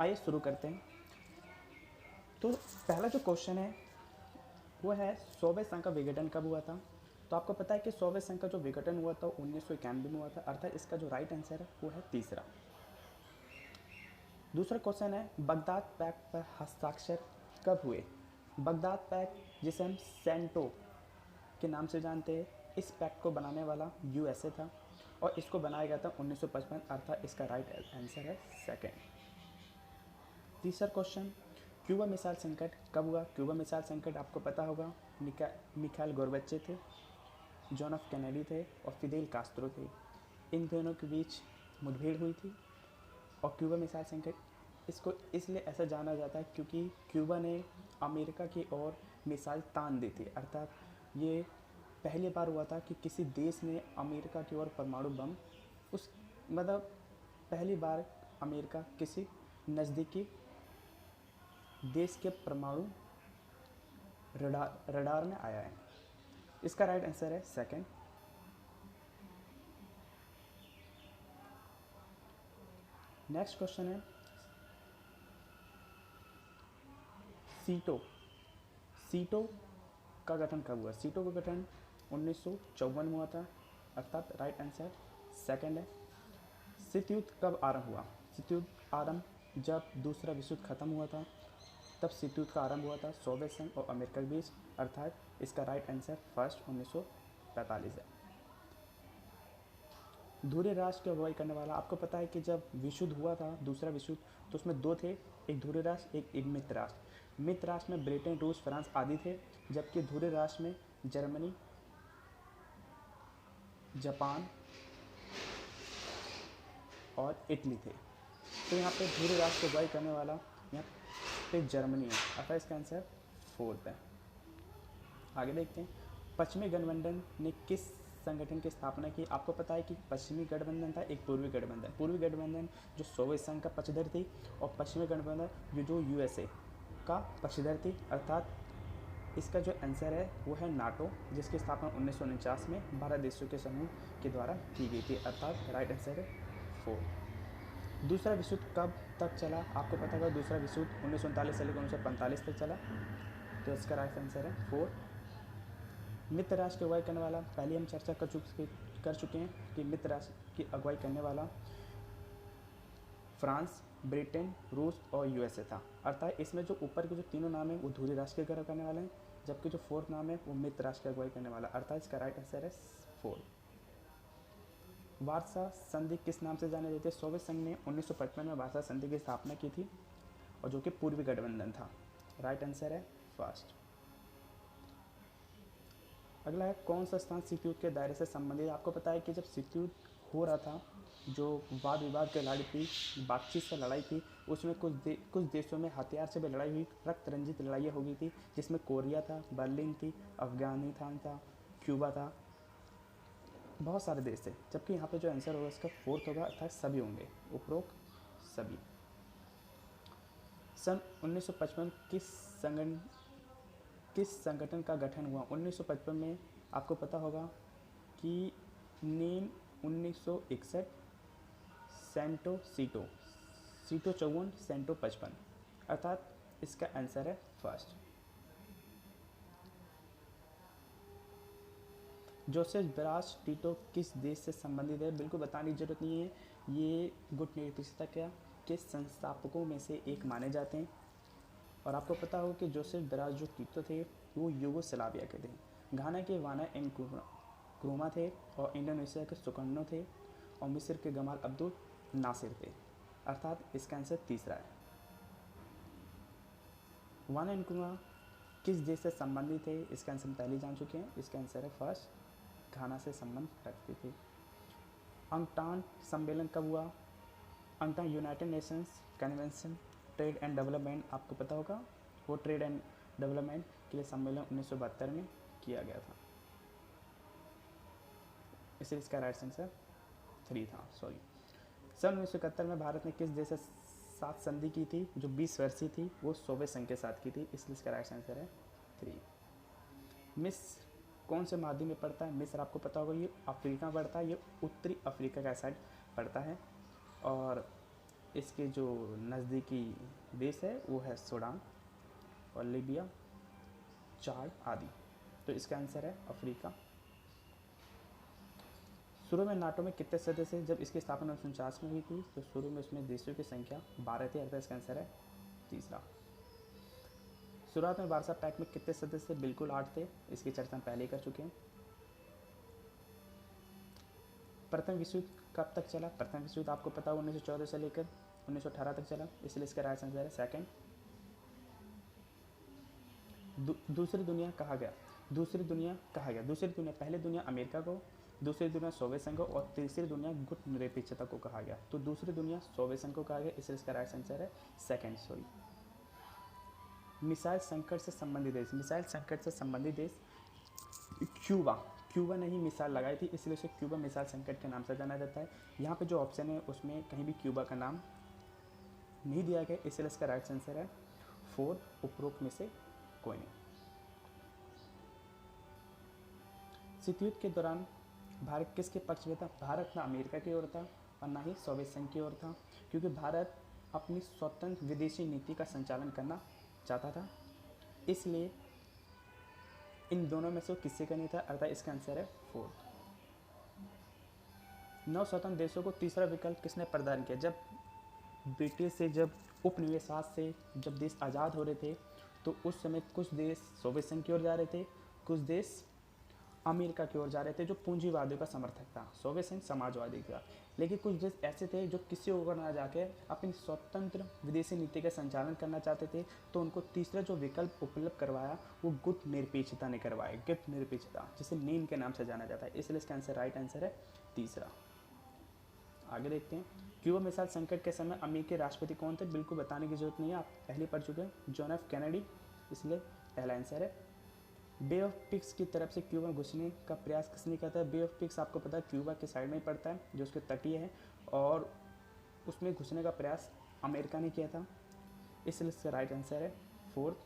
आइए शुरू करते हैं। तो पहला जो क्वेश्चन है वो है सोवियत संघ का विघटन कब हुआ था। तो आपको पता है कि सोवियत संघ का जो विघटन हुआ था 1991 में हुआ था, अर्थात इसका जो राइट आंसर है वो है तीसरा। दूसरा क्वेश्चन है बगदाद पैक्ट पर हस्ताक्षर कब हुए। बगदाद पैक्ट जिसे हम सेंटो के नाम से जानते हैं, इस पैक्ट को बनाने वाला यूएसए था और इसको बनाया गया था 1955, अर्थात इसका राइट आंसर है सेकेंड। तीसरा क्वेश्चन क्यूबा मिसाइल संकट कब हुआ। क्यूबा मिसाइल संकट आपको पता होगा मिखाइल गोरबच्चे थे, जॉन एफ कैनेडी थे और फिदेल कास्त्रो थे। इन दोनों के बीच मुठभेड़ हुई थी और क्यूबा मिसाइल संकट इसको इसलिए ऐसा जाना जाता है क्योंकि क्यूबा ने अमेरिका की ओर मिसाइल तान दी थी, अर्थात ये पहली बार हुआ था कि किसी देश ने अमेरिका की ओर परमाणु बम उस मतलब पहली बार अमेरिका किसी नज़दीकी देश के परमाणु रडार में आया है। इसका राइट आंसर है सेकंड। नेक्स्ट क्वेश्चन है सीटो का गठन कब हुआ। सीटो का गठन 1954 में हुआ था, अर्थात राइट आंसर सेकंड है। शीत युद्ध कब आरंभ हुआ। शीत युद्ध आरंभ जब दूसरा विश्व युद्ध खत्म हुआ था, तब शीत युद्ध का आरंभ हुआ था सोवियत संघ और अमेरिका के बीच, अर्थात इसका राइट आंसर फर्स्ट 1945 है। धुरी राष्ट्र की अगुवाई करने वाला, आपको पता है कि जब विश्व युद्ध हुआ था दूसरा विश्व युद्ध, तो उसमें दो थे, एक धुरी राष्ट्र एक मित्र राष्ट्र। मित्र राष्ट्र में ब्रिटेन रूस फ्रांस आदि थे, जबकि धुरी राष्ट्र में जर्मनी जापान और इटली थे। तो यहाँ पे धुरी राष्ट्र की अगुवाई करने वाला यहाँ पे जर्मनी है, अर्थात इसका आंसर फोर्थ है। आगे देखते हैं पश्चिमी गठबंधन ने किस संगठन की स्थापना की। आपको पता है कि पश्चिमी गठबंधन था एक पूर्वी गठबंधन। पूर्वी गठबंधन जो सोवियत संघ का पक्षधर थी और पश्चिमी गठबंधन जो यूएसए का पक्षधर थी, अर्थात इसका जो आंसर है वो है नाटो, जिसकी स्थापना 1949 में 12 देशों के समूह के द्वारा की गई थी, अर्थात राइट आंसर है 4। दूसरा विश्व युद्ध कब तक चला। आपको पता होगा दूसरा विश्व युद्ध 1939 से लेकर 1945 तक चला, तो इसका राइट आंसर है 4। मित्र राष्ट्र की अगुवाई करने वाला, पहले हम चर्चा कर चुके हैं कि मित्र राष्ट्र की अगुवाई करने वाला फ्रांस ब्रिटेन रूस और यूएसए था, अर्थात इसमें जो ऊपर के जो तीनों नाम हैं वो धुरी राष्ट्र की अगुवाई करने वाले हैं, जबकि जो फोर्थ नाम है वो मित्र राष्ट्र की अगुवाई करने वाला, अर्थात इसका राइट आंसर है 4। वार्सा संधि किस नाम से जाने जाते हैं। सोवियत संघ ने 1955 में वार्सा संधि की स्थापना की थी और जो कि पूर्वी गठबंधन था, राइट आंसर है फर्स्ट। अगला है कौन सा स्थान शीत युद्ध के दायरे से संबंधित। आपको पता है कि जब शीत युद्ध हो रहा था, जो वाद विवाद की लड़ाई थी, बातचीत से लड़ाई थी, उसमें कुछ देशों में हथियार से भी लड़ाई हुई, रक्त रंजित लड़ाइयाँ हो गई थी, जिसमें कोरिया था, बर्लिन थी, अफगानिस्तान था, क्यूबा था, बहुत सारे देश थे, जबकि यहाँ पे जो आंसर होगा इसका फोर्थ होगा, अर्थात सभी होंगे, उपरोक्त सभी। सन 1955 किस संगठन का गठन हुआ। 1955 में आपको पता होगा कि नेम 1961 सेंटो सीटो 54 सेंटो 55, अर्थात इसका आंसर है फर्स्ट। जोसेफ ब्रास टीटो किस देश से संबंधित है। बिल्कुल बताने की जरूरत नहीं है, ये गुटनिरपेक्षता के संस्थापकों में से एक माने जाते हैं। और आपको पता हो कि जोसेफ ब्रास जो टीटो थे वो यूगोस्लाविया के थे। घाना के वाना क्रूमा थे और इंडोनेशिया के सुकर्नो थे और मिस्र के गमाल अब्दुल नासिर थे, अर्थात इसका आंसर तीसरा है। वाना क्रूमा किस देश से संबंधित थे, इसका आंसर पहले जान चुके हैं, इसका आंसर है फर्स्ट, घाना से संबंध रखती थी। अंगटान सम्मेलन कब हुआ। UNCTAD United Nations convention trade and development, आपको पता होगा वो ट्रेड एंड डेवलपमेंट के लिए सम्मेलन 1972 में किया गया था, इसलिए इसका राइट आंसर 3 था, सॉरी। सन 1971 में भारत ने किस देश से साथ संधि की थी, जो 20 वर्षीय थी, वो सोवियत संघ के साथ की थी, इसलिए इसका राइट आंसर है 3। मिस्र कौन से महाद्वीप में पड़ता है। मिस्र आपको पता होगा ये अफ्रीका में पड़ता है, ये उत्तरी अफ्रीका का साइड पड़ता है और इसके जो नज़दीकी देश है वो है सूडान और लीबिया, चाड आदि। तो इसका आंसर है अफ्रीका। शुरू में नाटो में कितने सदस्य, जब इसकी स्थापना 1949 में हुई थी तो शुरू में उसमें देशों की संख्या 12 थी, अर्थात इसका आंसर है तीसरा। शुरुआत में वार्सा पैक्ट में कितने सदस्य, बिल्कुल 8 थे, इसकी चर्चा हम पहले कर चुके हैं। प्रथम विश्व युद्ध कब तक चला, प्रथम विश्व युद्ध आपको पता हो 1914 से लेकर 1918 तक चला, इसलिए इसका राइट आंसर है सेकंड। दूसरी दुनिया कहा गया, दूसरी दुनिया कहा गया, दूसरी दुनिया, पहली दुनिया अमेरिका को, दूसरी दुनिया सोवियत संघ को और तीसरी दुनिया गुट निरपेक्षता को कहा गया। तो दूसरी दुनिया सोवियत संघ को कहा गया, इसलिए इसका राइट आंसर है सेकंड। सॉरी। मिसाइल संकट से संबंधित देश, मिसाइल संकट से संबंधित देश क्यूबा, क्यूबा ने ही मिसाइल लगाई थी, इसलिए उसे क्यूबा मिसाइल संकट के नाम से जाना जाता है। यहाँ पे जो ऑप्शन है उसमें कहीं भी क्यूबा का नाम नहीं दिया गया, इसलिए इसका राइट आंसर है 4, उपरोक्त में से कोई नहीं। शीत युद्ध के दौरान भारत किसके पक्ष में था, भारत ना अमेरिका की ओर था और ना ही सोवियत संघ की ओर था, क्योंकि भारत अपनी स्वतंत्र विदेशी नीति का संचालन करना चाहता था, इसलिए इन दोनों में से किसी का नहीं था, अर्थात इसका आंसर है 4। 9 स्वतंत्र देशों को तीसरा विकल्प किसने प्रदान किया, जब ब्रिटिश से, जब उपनिवेशवाद से जब देश आज़ाद हो रहे थे तो उस समय कुछ देश सोवियत संघ की ओर जा रहे थे, कुछ देश अमेरिका की ओर जा रहे थे जो पूंजीवादियों का समर्थक था, सोवियत संघ समाजवादी का। लेकिन कुछ देश ऐसे थे जो किसी ओर ना जाके अपनी स्वतंत्र विदेशी नीति का संचालन करना चाहते थे, तो उनको तीसरा जो विकल्प उपलब्ध करवाया वो गुट निरपेक्षता ने करवाया, गुट निरपेक्षता, जिसे नीम के नाम से जाना जाता है, इसलिए इसका आंसर राइट आंसर है तीसरा। आगे देखते हैं, क्यूबा मिसाइल संकट के समय अमेरिकी राष्ट्रपति कौन थे, बिल्कुल बताने की जरूरत नहीं है, आप पहले पढ़ चुके हैं, जॉन एफ कैनेडी, इसलिए पहला आंसर है। बे ऑफ पिग्स की तरफ से क्यूबा घुसने का प्रयास किसने किया था, बे ऑफ पिग्स आपको पता है क्यूबा के साइड में ही पड़ता है, जो उसके तटीय है, और उसमें घुसने का प्रयास अमेरिका ने किया था, इसलिए इसका राइट आंसर है 4।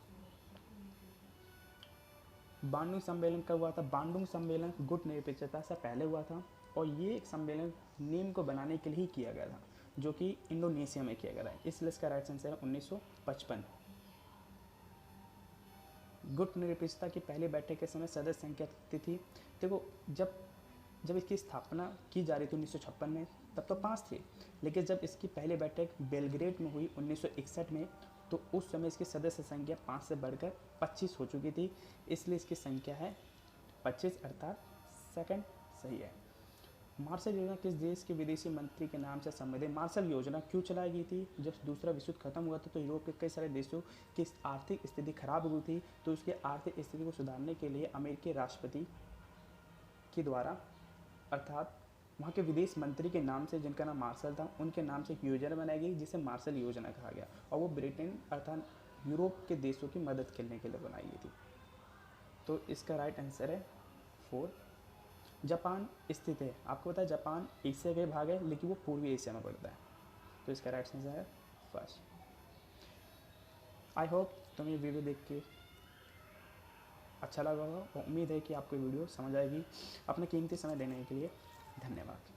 बांडुंग सम्मेलन कब हुआ था, बांडुंग सम्मेलन गुट निरपेक्षता से पहले हुआ था, और ये एक सम्मेलन नीम को बनाने के लिए ही किया गया था, जो कि इंडोनेशिया में किया गया था, इसलिए इसका राइट आंसर है 1955। गुट निरपेक्षता की पहली बैठक के समय सदस्य संख्या कितनी थी, देखो जब इसकी स्थापना की जा रही थी 1956 में, तब तो 5 थे, लेकिन जब इसकी पहली बैठक बेलग्रेड में हुई 1961 में, तो उस समय इसकी सदस्य संख्या 5 से बढ़कर 25 हो चुकी थी, इसलिए इसकी संख्या है 25, अर्थात सेकंड सही है। मार्शल योजना किस देश के विदेशी मंत्री के नाम से संबंधित, मार्शल योजना क्यों चलाई गई थी, जब दूसरा विश्व युद्ध खत्म हुआ था तो यूरोप के कई सारे देशों की आर्थिक स्थिति खराब हुई थी, तो उसकी आर्थिक स्थिति को सुधारने के लिए अमेरिकी राष्ट्रपति के द्वारा, अर्थात वहाँ के विदेश मंत्री के नाम से, जिनका नाम मार्शल था, उनके नाम से एक योजना बनाई गई जिसे मार्शल योजना कहा गया, और वो ब्रिटेन अर्थात यूरोप के देशों की मदद करने के लिए बनाई गई थी। तो इसका राइट आंसर है 4। जापान स्थित है, आपको पता है जापान एशिया का भाग है, लेकिन वो पूर्वी एशिया में पड़ता है, तो इसका राइट आंसर है फर्स्ट। आई होप तुम्हें ये वीडियो देख के अच्छा लगा होगा, और उम्मीद है कि आपको वीडियो समझ आएगी। अपना कीमती समय देने के लिए धन्यवाद।